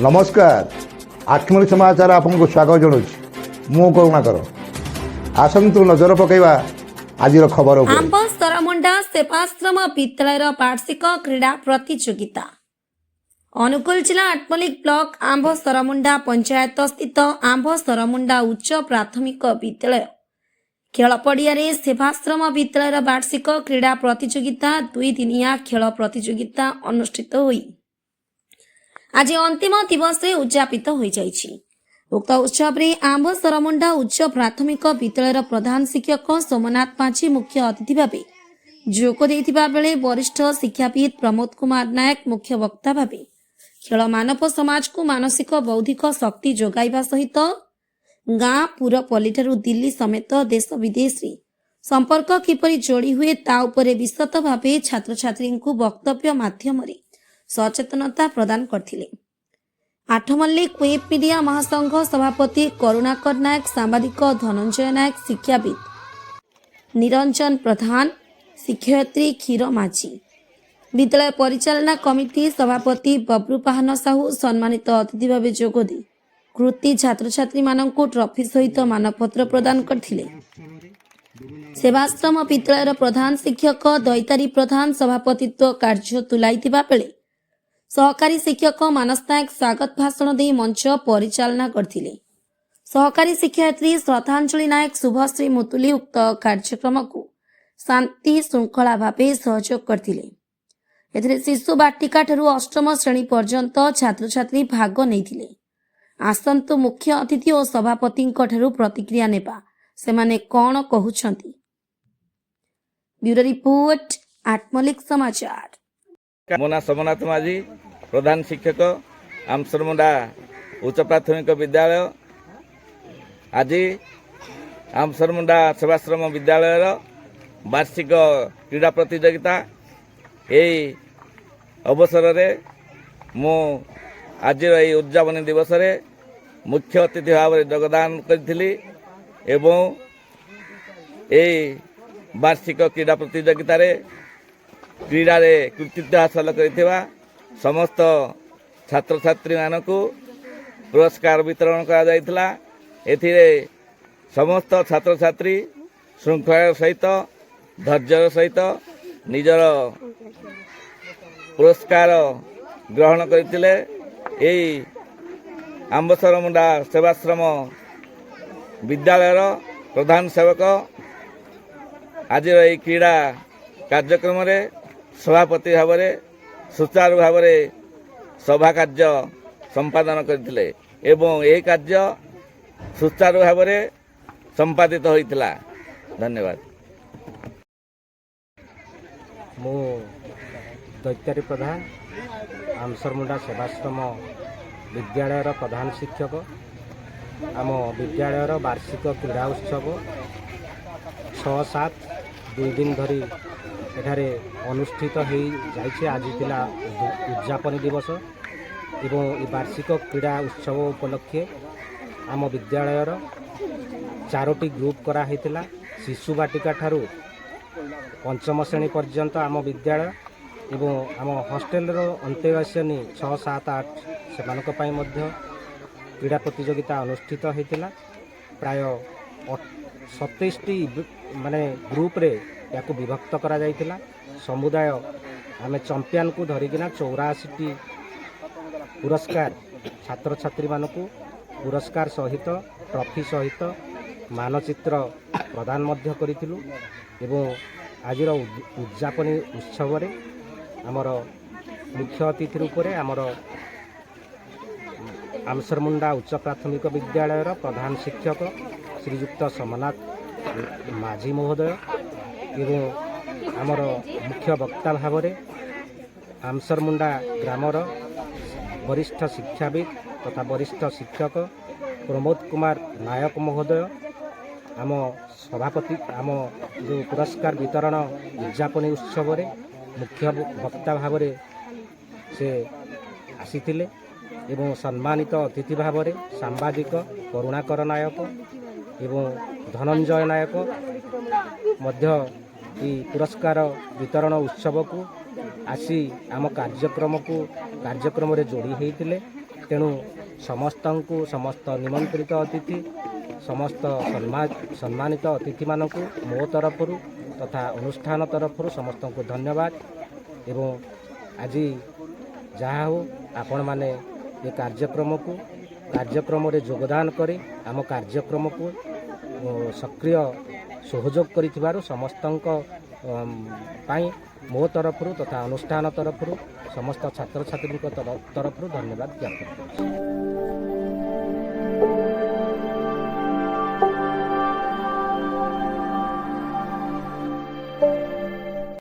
नमस्कार आठमली समाचार आपको स्वागत जनाऊँ मु करुणाकर आसतु नजर पकईवा आज खबर आंब सरमुंडा सेवाश्रम विद्यालय वार्षिक क्रीड़ा प्रतियोगिता अनुगुल जिला आठमलिक ब्लॉक आंब सरमुंडा पंचायत स्थित आंब सरमुंडा उच्च प्राथमिक विद्यालय खेल पड़िया सेवाश्रम विद्यालय वार्षिक क्रीड़ा प्रतियोगिता 2 दिनिया खेल प्रतियोगिता अनुष्ठित हुई आज अंतिम दिवस उद्यापित हो जाइछि। उक्त उत्सव में आंब सरमुंडा उच्च प्राथमिक विद्यालय प्रधान शिक्षक सोमनाथ माझी मुख्य अतिथि भाव जोग देइथिबा बेले वरिष्ठ शिक्षाविद प्रमोद कुमार नायक मुख्य वक्ता भाव खेल मानव समाज को मानसिक बौद्धिक शक्ति जोगाइबा सहित गाँ पुरपल्लीठारु दिल्ली समेत देश विदेश रे संपर्क किपरि जोड़ी हुए ता उपरे विस्तृत भावे छात्र छात्री को वक्तव्य माध्यम सचेतनता प्रदान करथिले। आठमल्लिक वेब मीडिया महासंघ सभापति करुणाकर नायक सांबादिक धनंजय नायक शिक्षाविद निरंजन प्रधान शिक्षयत्री क्षीर माझी विद्यालय परिचालना कमिटी सभापति बब्रू पाहन साहू सम्मानित अतिथि भाव जोगदे कृति छात्र छात्री मानक ट्रफी सहित मानपत्र प्रदान करथिले। सेवाश्रम विद्यालय प्रधान शिक्षक दैतारी प्रधान सभापतित्व कार्य तुलाइथिबा बेले सहकारी शिक्षक मानस नायक स्वागत भाषण दे मंच परिचालना करथिले। सहकारी शिक्षयत्री श्रद्धांजलि नायक शुभश्री मुतुली उक्त कार्यक्रम को शांति श्रृंखला भावे सहयोग करथिले। एथिरे शिशु बाटिका ठारू अष्टम श्रेणी पर्यंत छात्र छात्री भाग नैथिले। आसंतु मुख्य अतिथि और सभापति ठारू प्रतिक्रिया नेबा सेमाने कोन कहउछंती। ब्यूरो रिपोर्ट आठमलिक समाचार। मोना सोमनाथ माझी प्रधान शिक्षक आंब सरमुंडा उच्च प्राथमिक विद्यालय आज आंब सरमुंडा सेवाश्रम विद्यालय वार्षिक क्रीड़ा प्रतियोगिता यही अवसर में मु आज उद्यापनी दिवस रे मुख्य अतिथि भाव में योगदान करी एवं यही वार्षिक क्रीड़ा प्रतियोगिता रे क्रीड़ा रे कृतित्व हासिल करिथिबा समस्त छात्र छात्री मानक पुरस्कार वितरण करा जायतिला। एथिरे समस्त छात्र छात्री श्रृंखला सहित धैर्य सहित निजर पुरस्कार ग्रहण करथिले। एई आंब सरमुंडा सेवाश्रम विद्यालयर प्रधान सेवक आज यही क्रीड़ा कार्यक्रम रे सभापति भाव में सुचारू भाव में सभा कार्य संपादन करथिले एवं यह कार्य सुचारू भाव में संपादित होइतिला। धन्यवाद। मु दैतारी प्रधान आंब सरमुंडा सेवाश्रम विद्यालयर प्रधान शिक्षक आम विद्यालयर वार्षिक क्रीड़ा उत्सव 6-7 2 दिन धरी एठारे अनुष्ठित हो जाइए। आज थिला उद्यापन दिवस एवं वार्षिक क्रीड़ा उत्सव उपलक्षे आम विद्यालयर 4टी ग्रुप करा हेतिला। शिशु बाटिका ठारू पंचम श्रेणी पर्यंत आम विद्यालय एवं आम हॉस्टेल अंतेवासी 6, 7, 8 सेमानक पई मध्य क्रीड़ा प्रतियोगिता अनुष्ठित होता। प्राय 27टी माने ग्रुप रे याको विभक्त करा जाइतिला। समुदाय आमे चैंपियन को धरिकिना 84टी पुरस्कार छात्र छात्री मानकू पुरस्कार सहित ट्रॉफी सहित मानचित्र प्रदान मध्य करितिलु एवं आजिर उद्यापनी उत्सव रे आमर मुख्य अतिथि रूप में आमर आंब सरमुंडा उच्च प्राथमिक विद्यालयर प्रधान शिक्षक श्रीयुक्त सोमनाथ माझी महोदय एवं आमर मुख्य वक्ता भाव में आंब सरमुंडा ग्रामर वरिष्ठ शिक्षाविद तथा वरिष्ठ शिक्षक प्रमोद कुमार नायक महोदय आम सभापति आम जो पुरस्कार वितरण उद्यापनी उत्सव रे मुख्य वक्ता भाव में से आसीथिले एवं सम्मानित अतिथि भाव में सांबादिक करुणाकर नायक एवं धनंजय नायक मध्य पुरस्कार वितरण उत्सव को आसी आम कार्यक्रम रे जोड़ी होते तेणु समस्त निमंत्रित अतिथि समस्त सम्मानित अतिथि मानक मो तरफ तथा अनुष्ठान तरफ समस्त को धन्यवाद। एवं आज जहाँ हो आपण माने ये कार्यक्रम रे योगदान करी आम कार्यक्रम को सक्रिय सहयोग करिथिबारु समस्तंक पाई मो तरफ तथा अनुष्ठान तरफ समस्त छात्र छात्री तरफ धन्यवाद ज्ञापन करुछि।